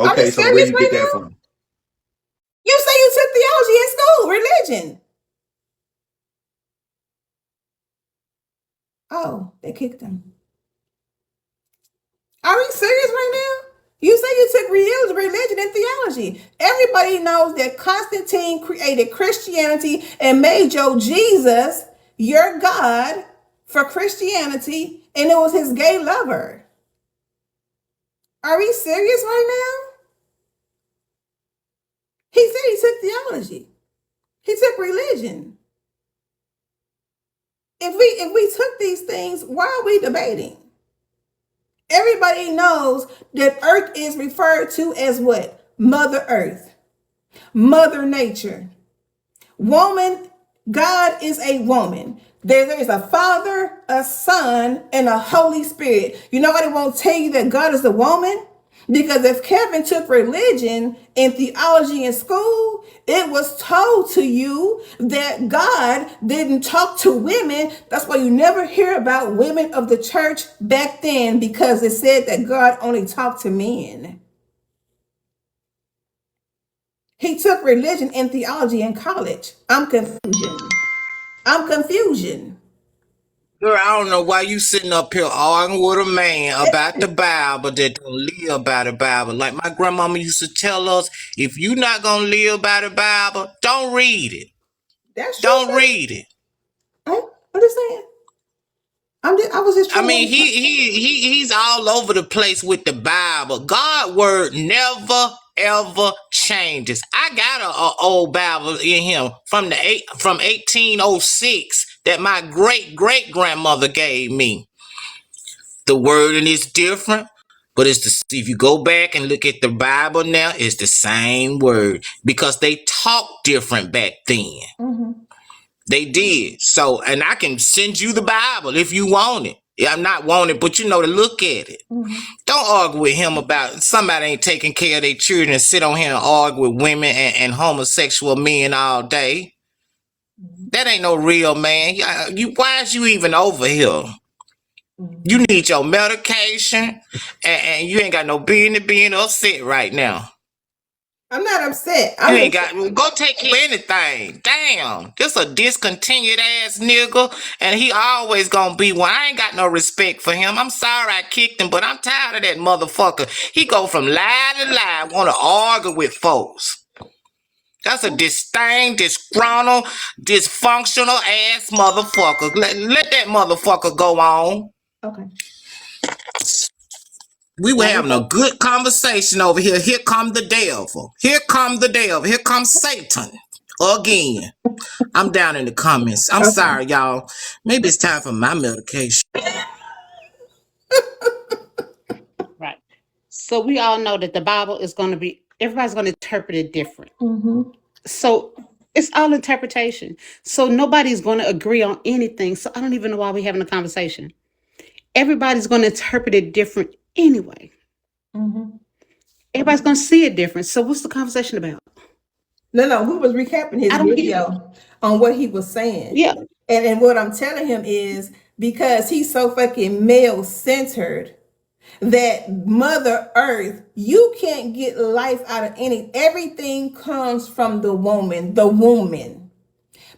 Are we Okay, so where serious you right get that now? from? You say you took theology in school, religion. Oh, they kicked him. Are we serious right now? You say you took religion and theology. Everybody knows that Constantine created Christianity and made your Jesus your God for Christianity, and it was his gay lover. Are we serious right now? He said he took theology. He took religion. If we took these things, why are we debating? Everybody knows that Earth is referred to as what? Mother Earth, Mother Nature. Woman, God is a woman. There is a Father, a Son, and a Holy Spirit. You know why they won't tell you that God is a woman? Because if Kevin took religion and theology in school, it was told to you that God didn't talk to women. That's why you never hear about women of the church back then, because it said that God only talked to men. He took religion and theology in college. I'm confusion. I'm confusion. Girl, I don't know why you sitting up here arguing with a man about the Bible that don't live by the Bible. Like my grandmama used to tell us, if you not gonna live by the Bible, don't read it. That's true Don't too. read it. I'm just saying. I was just I trying to mean, understand. he's all over the place with the Bible. God word never ever changes. I got a old Bible in him from 1806 that my great grandmother gave me. The wording is different, but if you go back and look at the Bible now, it's the same word because they talked different back then. Mm-hmm. They did. So, and I can send you the Bible if you want it. Yeah, I'm not wanting it, but you know to look at it. Mm-hmm. Don't argue with him about somebody ain't taking care of their children and sit on here and argue with women and homosexual men all day. That ain't no real man. Why is you even over here? You Mm-hmm. need your medication, and you ain't got no business being upset right now. I'm not upset. You I'm ain't just got go take care of anything. Damn, this a discontinued ass nigga, and he always gonna be one. I ain't got no respect for him. I'm sorry I kicked him, but I'm tired of that motherfucker. He go from lie to lie, want to argue with folks. That's a disdain, disgruntled, dysfunctional ass motherfucker. Let that motherfucker go on. okay. We were Now we having a go. good conversation over here. Here come the devil. Here come the devil. Here comes Satan again. I'm down in the comments. I'm Okay. sorry, y'all. Maybe it's time for my medication. Right. So we all know that the Bible is going to be, everybody's going to interpret it different. Mm-hmm. So it's all interpretation. So nobody's going to agree on anything. So I don't even know why we're having a conversation. Everybody's going to interpret it different anyway. Mm-hmm. Everybody's going to see it different. So what's the conversation about? No, we was recapping his I don't get it. video on what he was saying. Yeah. And what I'm telling him is because he's so fucking male centered that Mother Earth, you can't get life out of everything comes from the woman, the woman.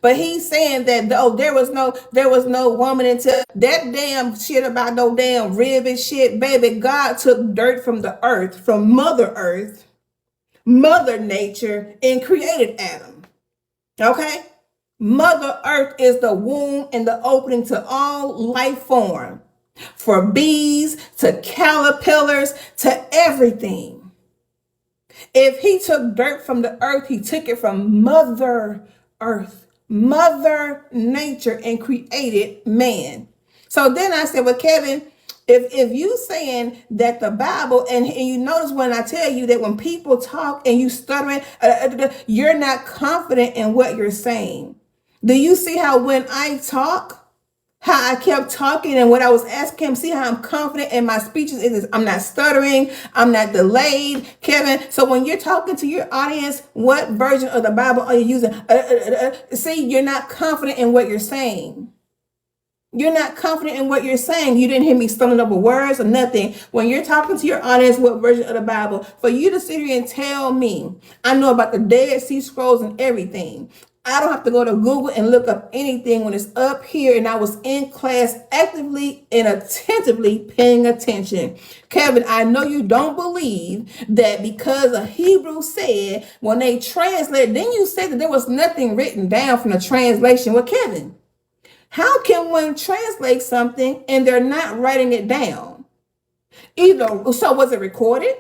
But he's saying that oh, there was no woman until that damn shit about no damn rib and shit, baby. God took dirt from the earth, from Mother Earth, Mother Nature, and created Adam. Okay? Mother Earth is the womb and the opening to all life form. For bees to caterpillars to everything. If he took dirt from the earth, he took it from Mother Earth, Mother Nature, and created man. So then I said, well, Kevin, if you saying that the Bible, and you notice when I tell you that when people talk and you stuttering, you're not confident in what you're saying. Do you see how when I talk, how I kept talking and what I was asking him, see how I'm confident in my speeches is I'm not stuttering, I'm not delayed, Kevin. So when you're talking to your audience, what version of the Bible are you using? See, you're not confident in what you're saying. You're not confident in what you're saying. You didn't hear me stumbling over words or nothing. When you're talking to your audience, what version of the Bible, for you to sit here and tell me, I know about the Dead Sea Scrolls and everything. I don't have to go to Google and look up anything when it's up here, and I was in class actively and attentively paying attention. Kevin, I know you don't believe that because a Hebrew said when they translate, then you said that there was nothing written down from the translation. Well, Kevin, how can one translate something and they're not writing it down? Either so was it recorded?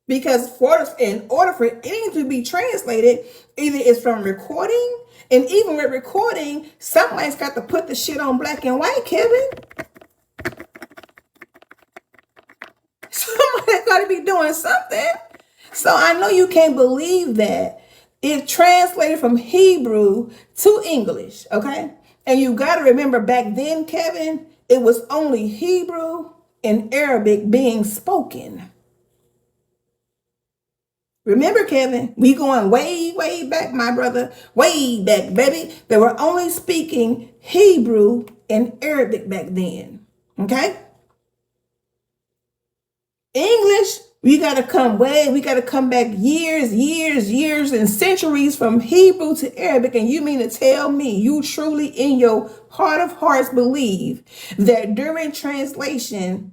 Because in order for anything to be translated, either it's from recording, and even with recording, somebody's got to put the shit on black and white, Kevin. Somebody's got to be doing something. So I know you can't believe that it translated from Hebrew to English, okay? And you got to remember back then, Kevin, it was only Hebrew and Arabic being spoken. Remember, Kevin, we going way, way back, my brother, way back, baby. They were only speaking Hebrew and Arabic back then, okay? English, we got to come back years, and centuries from Hebrew to Arabic. And you mean to tell me you truly in your heart of hearts believe that during translation,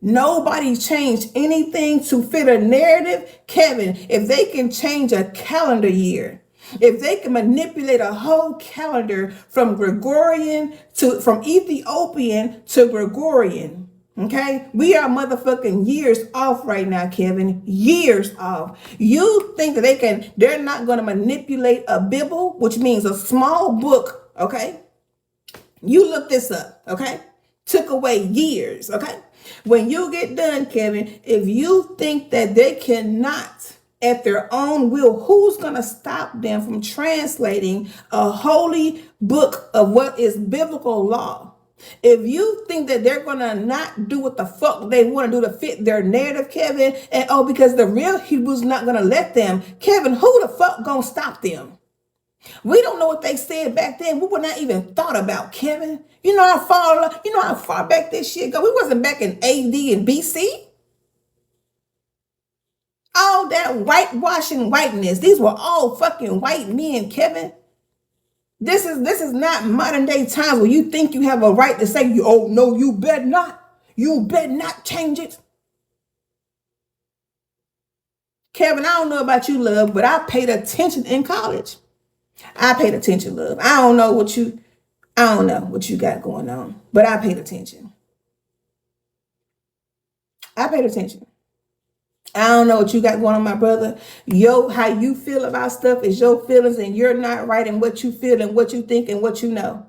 nobody changed anything to fit a narrative? Kevin, if they can change a calendar year, if they can manipulate a whole calendar from Ethiopian to Gregorian, okay, we are motherfucking years off right now, Kevin. Years off. You think that they're not going to manipulate a Bible, which means a small book, okay? You look this up, okay? Took away years, okay? When you get done, Kevin, if you think that they cannot, at their own will, who's going to stop them from translating a holy book of what is biblical law? If you think that they're going to not do what the fuck they want to do to fit their narrative, Kevin, and because the real Hebrews not going to let them, Kevin, who the fuck going to stop them? We don't know what they said back then. We were not even thought about, Kevin. You know how far back this shit go. We wasn't back in AD and BC. All that whitewashing whiteness. These were all fucking white men, Kevin. This is not modern day times where you think you have a right to say, oh no, you better not. You better not change it. Kevin, I don't know about you, love, but I paid attention in college. I paid attention, love. I don't know what you got going on, but I paid attention. I paid attention. I don't know what you got going on, my brother. How you feel about stuff is your feelings, and you're not writing what you feel and what you think and what you know.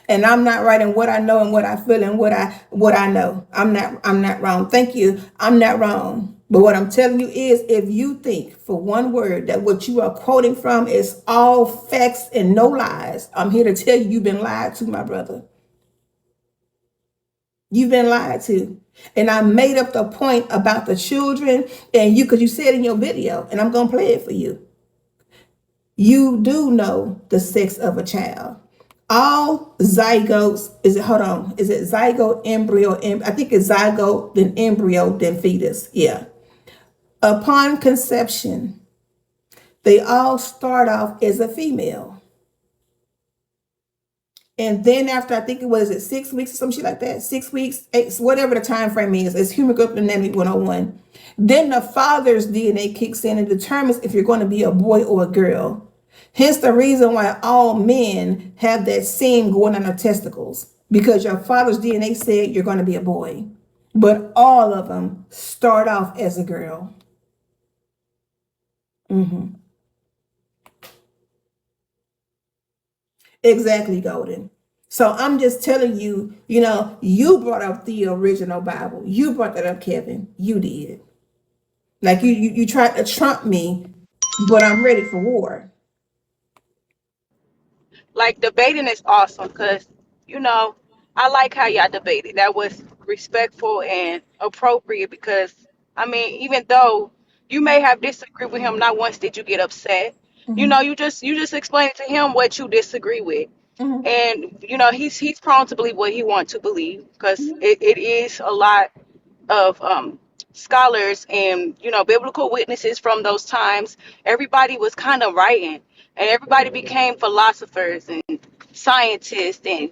And I'm not writing what I know and what I feel and what I know. I'm not wrong. Thank you. I'm not wrong. But what I'm telling you is, if you think for one word that what you are quoting from is all facts and no lies, I'm here to tell you you've been lied to, my brother. You've been lied to. And I made up the point about the children, and because you said in your video, and I'm going to play it for you. You do know the sex of a child. All zygotes, is it zygote, embryo, I think it's zygote, then embryo, then fetus. Yeah. Upon conception, they all start off as a female. And then after, I think it was 6 weeks or some shit like that, 6 weeks, 8, whatever the time frame is, it's Human Growth Anatomy 101. Then the father's DNA kicks in and determines if you're going to be a boy or a girl. Hence the reason why all men have that seam going on their testicles, because your father's DNA said you're going to be a boy. But all of them start off as a girl. Mm-hmm. Exactly, Golden. So I'm just telling you, you brought up the original Bible. You brought that up, Kevin. You did. Like you tried to trump me, but I'm ready for war. Like debating is awesome because I like how y'all debated. That was respectful and appropriate because I mean, even though you may have disagreed with him, not once did you get upset. Mm-hmm. You just explained to him what you disagree with. Mhm. And he's prone to believe what he wants to believe, because it is a lot of scholars and biblical witnesses from those times. Everybody was kind of writing, and everybody became philosophers and scientists, and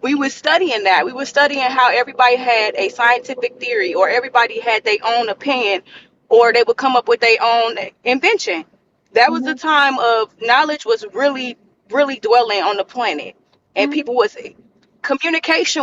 we were studying how everybody had a scientific theory, or everybody had their own opinion, or they would come up with their own invention. That was the Mhm. time of knowledge was really, really dwelling on the planet, and Mhm. people was communication